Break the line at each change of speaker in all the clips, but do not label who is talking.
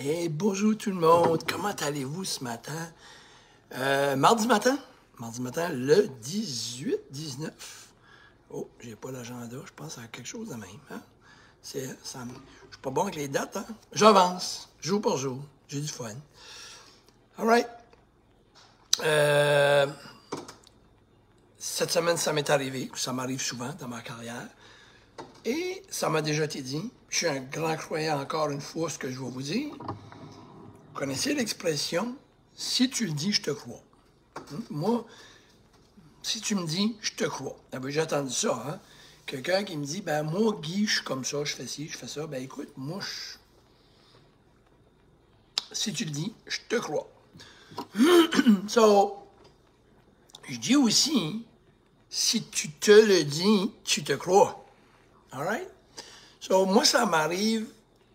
Hey, bonjour tout le monde, comment allez-vous ce matin? Mardi matin, le 18-19. Oh, j'ai pas l'agenda, je pense à quelque chose de même. Hein? Je suis pas bon avec les dates, hein? J'avance, jour par jour, j'ai du fun. All right. Cette semaine, ça m'est arrivé, ça m'arrive souvent dans ma carrière. Et ça m'a déjà été dit, je suis un grand croyant encore une fois, ce que je vais vous dire. Vous connaissez l'expression « si tu le dis, je te crois ». Moi, si tu me dis, je te crois. Ah ben, j'ai entendu ça, hein? Quelqu'un qui me dit, ben moi, Guy, je suis comme ça, je fais ci, je fais ça. Ben écoute, moi, si tu le dis, je te crois. So, je dis aussi, si tu te le dis, tu te crois. All right? So, moi, ça m'arrive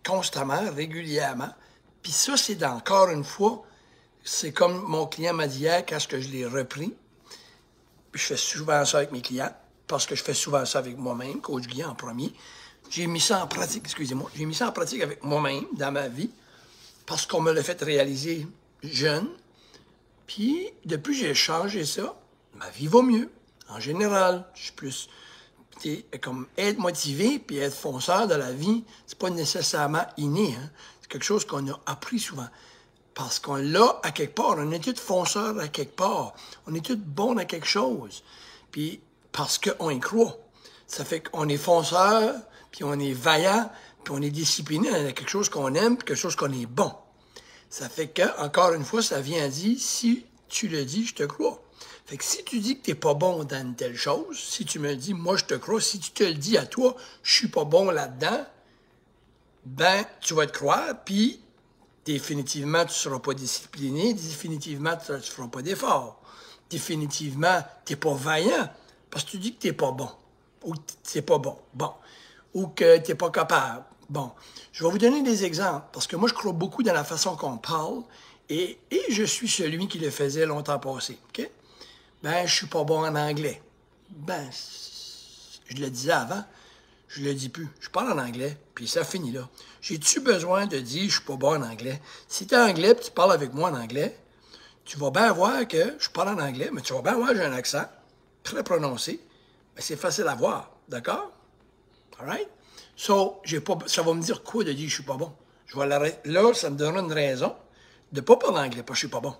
constamment, régulièrement. Puis ça, c'est encore une fois, c'est comme mon client m'a dit hier quand je l'ai repris. Puis je fais souvent ça avec mes clients, parce que je fais souvent ça avec moi-même, coach Guy en premier. J'ai mis ça en pratique, excusez-moi, j'ai mis ça en pratique avec moi-même dans ma vie, parce qu'on me l'a fait réaliser jeune. Puis depuis que j'ai changé ça, ma vie va mieux. En général, je suis plus... comme être motivé puis être fonceur de la vie, c'est pas nécessairement inné. Hein? C'est quelque chose qu'on a appris souvent. Parce qu'on l'a à quelque part. On est tous fonceurs à quelque part. On est tous bons à quelque chose. Puis parce qu'on y croit. Ça fait qu'on est fonceur, puis on est vaillant, puis on est discipliné à quelque chose qu'on aime, puis quelque chose qu'on est bon. Ça fait que, encore une fois, ça vient dire, si tu le dis, je te crois. Fait que si tu dis que t'es pas bon dans une telle chose, si tu me dis, moi je te crois, si tu te le dis à toi, je suis pas bon là-dedans, ben, tu vas te croire, puis définitivement, tu seras pas discipliné, définitivement, tu feras pas d'effort. Définitivement, t'es pas vaillant, parce que tu dis que t'es pas bon, ou que c'est pas bon, bon, ou que t'es pas capable. Bon, je vais vous donner des exemples, parce que moi, je crois beaucoup dans la façon qu'on parle, et je suis celui qui le faisait longtemps passé, OK? Ben, je suis pas bon en anglais. Ben, je le disais avant, je le dis plus. Je parle en anglais, puis ça finit là. J'ai-tu besoin de dire je suis pas bon en anglais? Si tu es anglais et tu parles avec moi en anglais, tu vas bien voir que je parle en anglais, mais tu vas bien voir que j'ai un accent très prononcé. Ben, c'est facile à voir, d'accord? All right? So, ça va me dire quoi de dire je suis pas bon? Je vais l'arrêter. Là, ça me donnera une raison de pas parler anglais, parce que je suis pas bon.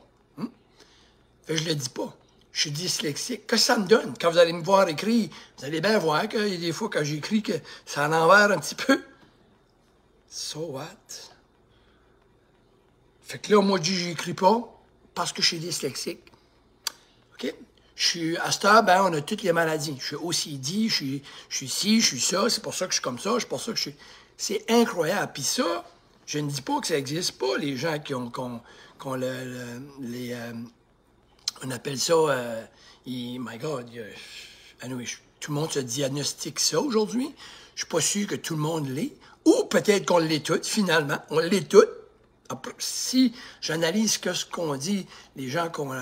Fait que je le dis pas. Je suis dyslexique. Qu'est-ce que ça me donne? Quand vous allez me voir écrire, vous allez bien voir qu'il y a des fois quand j'écris que ça en envers un petit peu. So what? Fait que là, moi, je dis j'écris pas parce que je suis dyslexique. OK? À cette heure, ben, on a toutes les maladies. Je suis OCD, je suis ci, je suis ça, c'est pour ça que je suis comme ça, c'est pour ça que je suis... C'est incroyable. Puis ça, je ne dis pas que ça n'existe pas, les gens qui ont on appelle ça, my God, anyway, tout le monde se diagnostique ça aujourd'hui. Je suis pas sûr que tout le monde l'est. Ou peut-être qu'on l'est tous, finalement. On l'est tous. Si j'analyse ce qu'on dit, les gens qui ont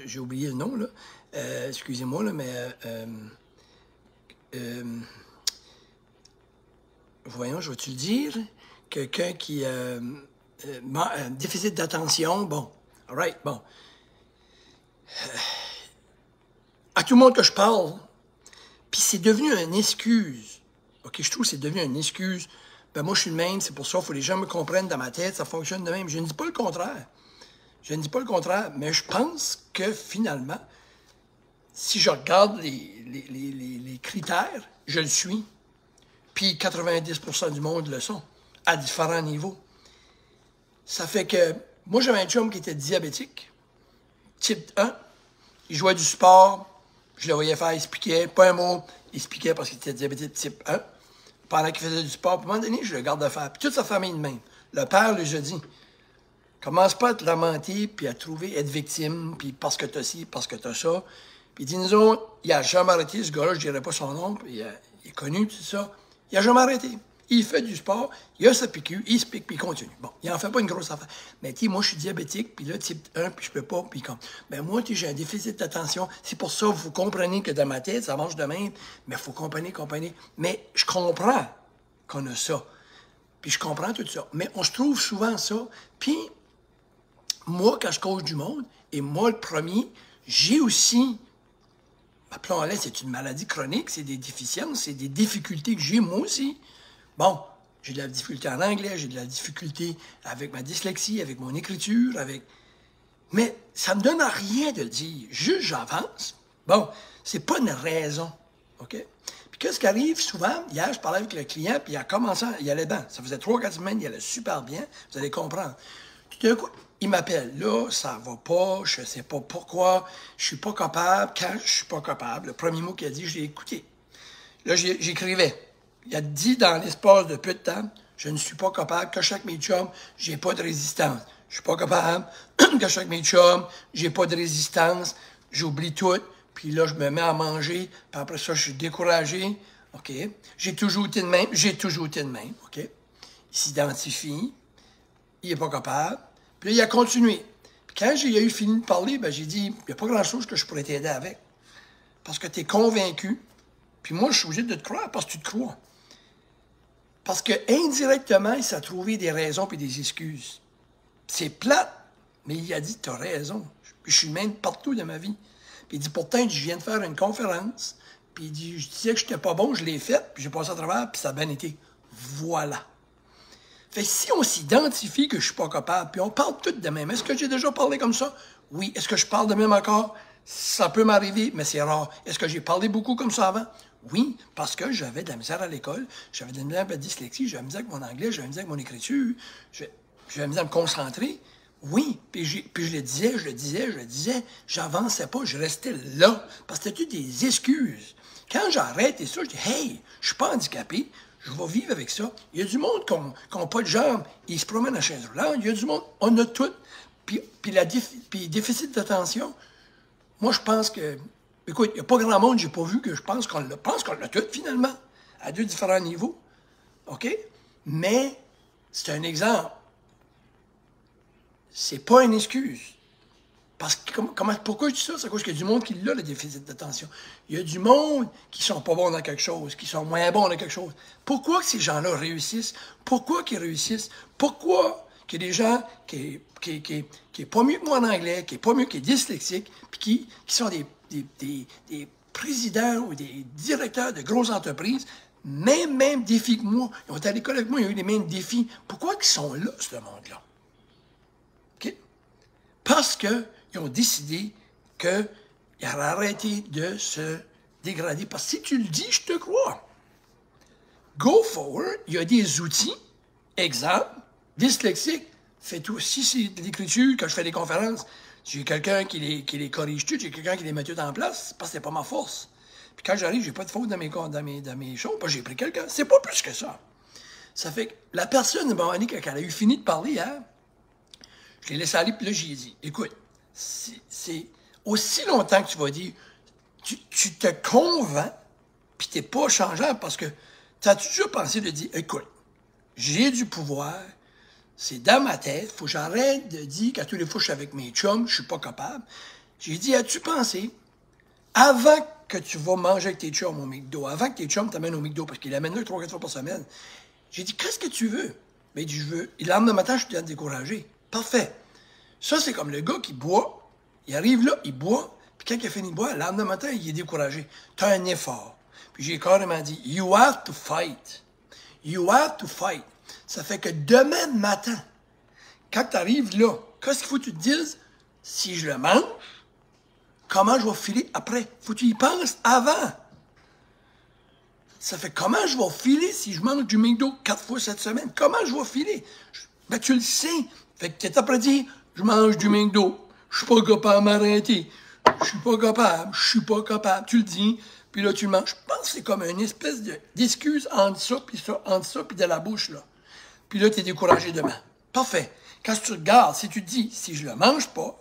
j'ai oublié le nom, là. Excusez-moi, là, mais... voyons, je vais-tu le dire? Quelqu'un qui... déficit d'attention, bon. All right, bon. À tout le monde que je parle, puis c'est devenu une excuse. OK, je trouve que c'est devenu une excuse. Ben moi, je suis le même, c'est pour ça, il faut que les gens me comprennent dans ma tête, ça fonctionne de même. Je ne dis pas le contraire. Je ne dis pas le contraire, mais je pense que finalement, si je regarde les critères, je le suis. Puis 90% du monde le sont, à différents niveaux. Ça fait que, moi, j'avais un chum qui était diabétique, type 1. Il jouait du sport, je le voyais faire, il expliquait, pas un mot, il expliquait parce qu'il était diabétique type 1. Pendant qu'il faisait du sport, à un moment donné, je le garde de faire. Puis toute sa famille de même. Le père lui a dit, commence pas à te lamenter, puis à être victime, puis parce que t'as ci, parce que t'as ça. Puis il dit, nous autres, il a jamais arrêté, ce gars-là, je dirais pas son nom, puis il est connu, tout ça. Il a jamais arrêté. Il fait du sport, il a sa piqûre, il se pique, puis il continue. Bon, il en fait pas une grosse affaire. Mais tu sais, moi, je suis diabétique, puis là, type 1, puis je peux pas, puis comme... Ben moi, tu sais, j'ai un déficit d'attention. C'est pour ça, vous comprenez que dans ma tête, ça marche de même, mais il faut comprendre. Mais je comprends qu'on a ça. Puis je comprends tout ça. Mais on se trouve souvent ça. Puis, moi, quand je coach du monde, et moi, le premier, j'ai aussi, appelons-le, c'est une maladie chronique, c'est des déficiences, c'est des difficultés que j'ai, moi aussi. Bon, j'ai de la difficulté en anglais, j'ai de la difficulté avec ma dyslexie, avec mon écriture, avec... Mais ça me donne rien de le dire. Juste, j'avance. Bon, c'est pas une raison, OK? Puis qu'est-ce qui arrive souvent? Hier, je parlais avec le client, puis il a commencé, il allait bien. Ça faisait 3-4 semaines, il allait super bien. Vous allez comprendre. Tout d'un coup, il m'appelle. Là, ça va pas, je sais pas pourquoi, je suis pas capable. Quand je suis pas capable, le premier mot qu'il a dit, je l'ai écouté. Là, j'écrivais. Il a dit dans l'espace de peu de temps, je ne suis pas capable, que chaque mes chums, j'ai pas de résistance. Je suis pas capable, que chaque mes chums, j'ai pas de résistance, j'oublie tout, puis là, je me mets à manger, puis après ça, je suis découragé, OK? J'ai toujours été de même, OK? Il s'identifie, il est pas capable, puis là, il a continué. Puis quand j'ai eu fini de parler, ben, j'ai dit, il n'y a pas grand-chose que je pourrais t'aider avec, parce que tu es convaincu, puis moi, je suis obligé de te croire, parce que tu te crois. Parce que indirectement, il s'est trouvé des raisons et des excuses. C'est plate, mais il a dit, t'as raison. Puis je suis même partout de ma vie. Puis il dit, pourtant, je viens de faire une conférence. Puis il dit, je disais que je n'étais pas bon, je l'ai faite, puis j'ai passé à travers, puis ça a bien été. Voilà. Fait que si on s'identifie que je suis pas capable, puis on parle tout de même, est-ce que j'ai déjà parlé comme ça? Oui. Est-ce que je parle de même encore? Ça peut m'arriver, mais c'est rare. Est-ce que j'ai parlé beaucoup comme ça avant? Oui, parce que j'avais de la misère à l'école, j'avais de la misère avec la dyslexie, j'avais de la misère avec mon anglais, j'avais de la misère avec mon écriture, j'avais de la misère à me concentrer. Oui, puis je le disais, j'avançais pas, je restais là, parce que c'était toutes des excuses. Quand j'arrête et ça, je dis, hey, je suis pas handicapé, je vais vivre avec ça. Il y a du monde qui n'a pas de jambes, ils se promènent à chaise roulante, il y a du monde, on a tout. Puis déficit d'attention, moi, je pense que, écoute, il n'y a pas grand monde, j'ai pas vu que je pense qu'on l'a tout, finalement, à deux différents niveaux. OK? Mais, c'est un exemple. C'est pas une excuse. Parce que, pourquoi je dis ça? C'est à cause qu'il y a du monde qui l'a, le déficit d'attention. Il y a du monde qui sont pas bons dans quelque chose, qui sont moins bons dans quelque chose. Pourquoi que ces gens-là réussissent? Pourquoi qu'ils réussissent? Pourquoi qu'il y a des gens qui est pas mieux que moi en anglais, qui est pas mieux, qui est dyslexique, puis qui sont des présidents ou des directeurs de grosses entreprises, même défis que moi. Ils ont été à l'école avec moi, ils ont eu les mêmes défis. Pourquoi qu'ils sont là, ce monde-là? OK? Parce qu'ils ont décidé qu'ils allaient arrêter de se dégrader. Parce que si tu le dis, je te crois. Go forward, il y a des outils, exemple, dyslexique, fait tout. Si c'est de l'écriture, quand je fais des conférences, j'ai quelqu'un qui les corrige tout, j'ai quelqu'un qui les met tout en place, parce que c'est pas ma force. Puis quand j'arrive, j'ai pas de faute dans mes choses, parce que j'ai pris quelqu'un. C'est pas plus que ça. Ça fait que la personne, bon, Annie, quand elle a eu fini de parler hier, je l'ai laissé aller, puis là, j'ai dit, écoute, c'est aussi longtemps que tu vas dire, tu te convaincs, puis t'es pas changeable, parce que tu as toujours pensé de dire, écoute, j'ai du pouvoir, c'est dans ma tête, faut que j'arrête de dire qu'à tous les fois je suis avec mes chums, je suis pas capable. J'ai dit, as-tu pensé, avant que tu vas manger avec tes chums au McDo, avant que tes chums t'amènent au McDo, parce qu'ils l'amènent là 3-4 fois par semaine, j'ai dit, qu'est-ce que tu veux? Mais il dit, je veux. Et le lendemain matin, je suis découragé. Parfait. Ça, c'est comme le gars qui boit, il arrive là, il boit, puis quand il a fini de boire, le lendemain matin, il est découragé. Tu as un effort. Puis j'ai carrément dit, you have to fight. You have to fight. Ça fait que demain matin, quand tu arrives là, qu'est-ce qu'il faut que tu te dises? Si je le mange, comment je vais filer après? Faut que tu y penses avant. Ça fait comment je vais filer si je mange du McDo 4 fois cette semaine? Comment je vais filer? Ben, tu le sais. Fait que tu après dit, je mange du McDo. Je suis pas capable de m'arrêter. Je suis pas capable. Tu le dis, puis là, tu le manges. Je pense que c'est comme une espèce d'excuse entre ça, puis de la bouche, là. Puis là, tu es découragé demain. Parfait. Quand tu regardes, si tu te dis, si je le mange pas,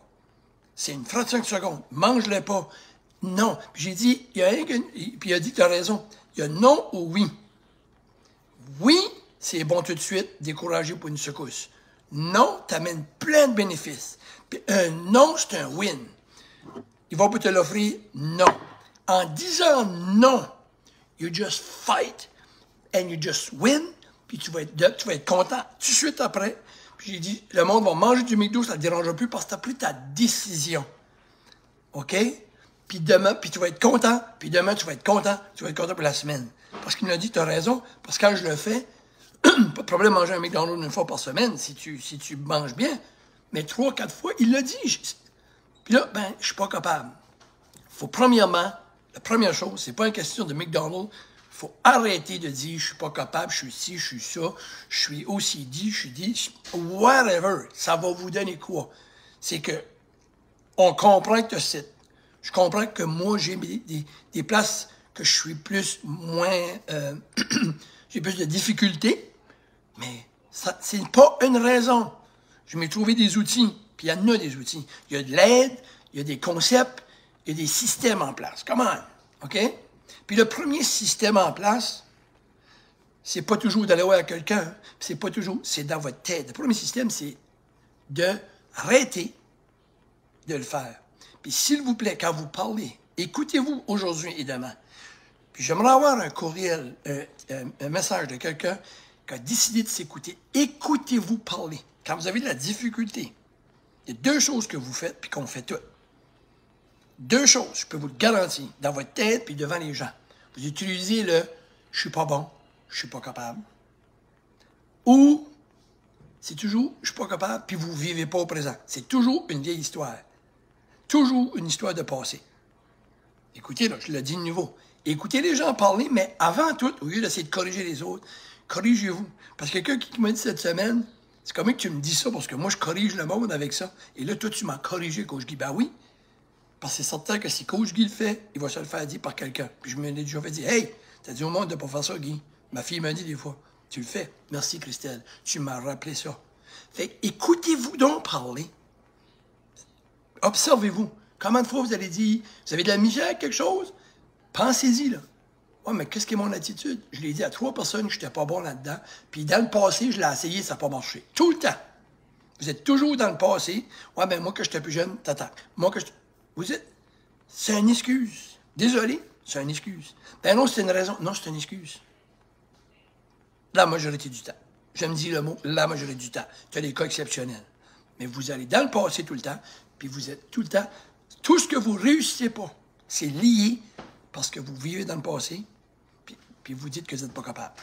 c'est une fraction de seconde, mange-le pas. Non. Puis j'ai dit, puis il a dit que tu as raison. Il y a non ou oui. Oui, c'est bon tout de suite, découragé pour une secousse. Non, t'amènes plein de bénéfices. Puis un non, c'est un win. Il va pas te l'offrir, non. En disant non, you just fight and you just win, puis tu vas être content tout de suite après. Puis j'ai dit, le monde va manger du McDo, ça ne te dérangera plus parce que tu as pris ta décision. OK? Puis demain, puis tu vas être content, puis demain, tu vas être content pour la semaine. Parce qu'il m'a dit, tu as raison, parce que quand je le fais, pas de problème de manger un McDonald's une fois par semaine, si tu manges bien, mais 3, 4 fois, il l'a dit. Puis là, ben, je suis pas capable. Faut premièrement, la première chose, c'est pas une question de McDonald's, faut arrêter de dire, je suis pas capable, je suis ci, je suis ça, je suis OCD, je suis dit, whatever, ça va vous donner quoi? C'est que, on comprend que tu as je comprends que moi, j'ai des places que je suis moins, j'ai plus de difficultés, mais ça, c'est pas une raison. Je m'ai trouvé des outils, puis il y en a des outils. Il y a de l'aide, il y a des concepts, il y a des systèmes en place. Comment? OK? Puis le premier système en place, c'est pas toujours d'aller voir quelqu'un, c'est pas toujours, c'est dans votre tête. Le premier système, c'est d'arrêter de le faire. Puis s'il vous plaît, quand vous parlez, écoutez-vous aujourd'hui et demain. Puis j'aimerais avoir un courriel, un message de quelqu'un qui a décidé de s'écouter. Écoutez-vous parler. Quand vous avez de la difficulté, il y a 2 choses que vous faites puis qu'on fait toutes. 2 choses, je peux vous le garantir, dans votre tête puis devant les gens. Vous utilisez le « je suis pas bon, je suis pas capable » ou c'est toujours « je suis pas capable » puis vous vivez pas au présent. C'est toujours une vieille histoire. Toujours une histoire de passé. Écoutez, là, je le dis de nouveau. Écoutez les gens parler, mais avant tout, au lieu d'essayer de corriger les autres, corrigez-vous. Parce que quelqu'un qui m'a dit cette semaine, c'est comme que tu me dis ça, parce que moi, je corrige le monde avec ça. Et là, toi, tu m'as corrigé, Coach Guy. Ben oui, parce que c'est certain que si Coach Guy le fait, il va se le faire dire par quelqu'un. Puis je me l'ai déjà fait dire, « Hey, t'as dit au monde de ne pas faire ça, Guy. » Ma fille m'a dit des fois, « Tu le fais. Merci, Christelle. Tu m'as rappelé ça. » Fait écoutez-vous donc parler. Observez-vous. Combien de fois vous allez dire, vous avez de la misère avec quelque chose? Pensez-y, là. Ouais, mais qu'est-ce qui est mon attitude? Je l'ai dit à 3 personnes que je n'étais pas bon là-dedans. Puis dans le passé, je l'ai essayé, ça n'a pas marché. Tout le temps. Vous êtes toujours dans le passé. Ouais, mais moi, que j'étais plus jeune, tata. Moi, que je... Vous êtes... C'est une excuse. Désolé, c'est une excuse. Ben non, c'est une raison. Non, c'est une excuse. La majorité du temps. Je me dis le mot, la majorité du temps. Tu as des cas exceptionnels. Mais vous allez dans le passé tout le temps, puis vous êtes tout le temps... Tout ce que vous ne réussissez pas, c'est lié parce que vous vivez dans le passé, puis vous dites que vous n'êtes pas capable.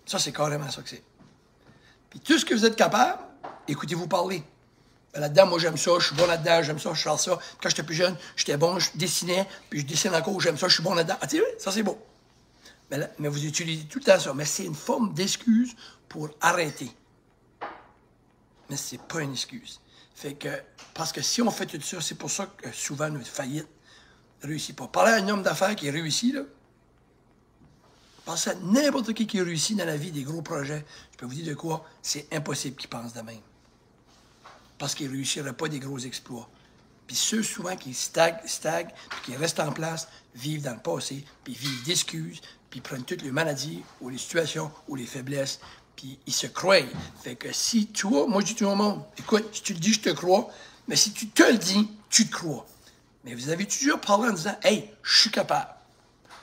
Ça, c'est carrément ça que c'est. Puis tout ce que vous êtes capable, écoutez-vous parler. Ben là-dedans, moi, j'aime ça, je suis bon là-dedans, j'aime ça, je fais ça. Quand j'étais plus jeune, j'étais bon, je dessinais, puis je dessine encore, j'aime ça, je suis bon là-dedans. Ah, tu sais, ça, c'est beau. Mais vous utilisez tout le temps ça. Mais c'est une forme d'excuse pour arrêter. Mais c'est pas une excuse. Fait que, parce que si on fait tout ça, c'est pour ça que souvent notre faillite ne réussit pas. Parlez à un homme d'affaires qui réussit, là. Pensez à n'importe qui réussit dans la vie des gros projets. Je peux vous dire de quoi, c'est impossible qu'il pense de même. Parce qu'il ne réussirait pas des gros exploits. Puis ceux souvent qui stagnent, puis qui restent en place, vivent dans le passé, puis vivent d'excuses, puis prennent toutes les maladies, ou les situations, ou les faiblesses, puis ils se croient. Fait que si toi, moi je dis tout le monde, écoute, si tu le dis, je te crois, mais si tu te le dis, tu te crois. Mais vous avez toujours parlé en disant, hey, je suis capable.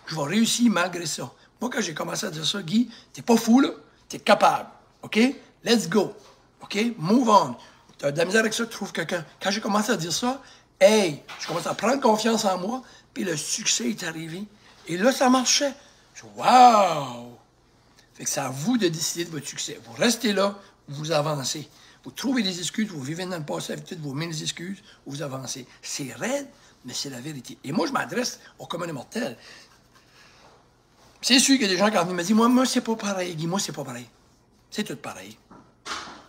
Je vais réussir malgré ça. Moi, quand j'ai commencé à dire ça, Guy, t'es pas fou, là, t'es capable. OK? Let's go. OK? Move on. T'as de la misère avec ça, tu trouves quelqu'un. Quand j'ai commencé à dire ça, hey, je commençais à prendre confiance en moi, puis le succès est arrivé. Et là, ça marchait. Je dis, wow! Fait que c'est à vous de décider de votre succès. Vous restez là, vous avancez. Vous trouvez des excuses, vous vivez dans le passé avec toutes vos mille excuses, vous avancez. C'est raide, mais c'est la vérité. Et moi, je m'adresse au commun des mortels. C'est sûr qu'il y a des gens qui me disent, moi, c'est pas pareil, Guy, moi, c'est pas pareil. C'est tout pareil.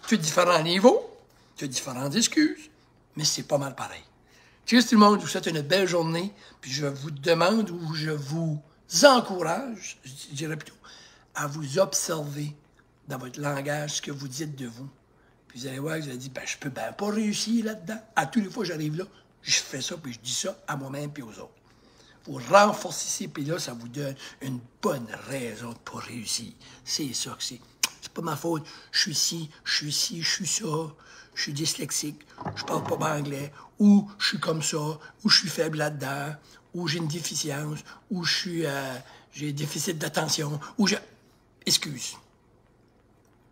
Tu as différents niveaux, tu as différentes excuses, mais c'est pas mal pareil. Cheers tout le monde, je vous souhaite une belle journée, puis je vous demande ou je vous encourage, je dirais plutôt, à vous observer dans votre langage ce que vous dites de vous. Puis vous allez voir, vous allez dire, je peux bien pas réussir là-dedans. À tous les fois que j'arrive là, je fais ça, puis je dis ça à moi-même puis aux autres. Vous renforcez, puis là, ça vous donne une bonne raison de pas réussir. C'est ça que c'est. C'est pas ma faute. Je suis ci, je suis ça. Je suis dyslexique, je parle pas bien anglais, ou je suis comme ça, ou je suis faible là-dedans, ou j'ai une déficience, ou j'ai un déficit d'attention, ou j'ai... Excuse.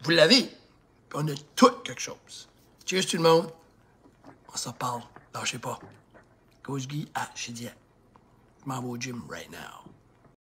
Vous l'avez. Puis on a tout quelque chose. Cheers tout le monde. On s'en parle. Lâchez pas. Coach Guy, j'ai dit, je m'en vais au gym right now.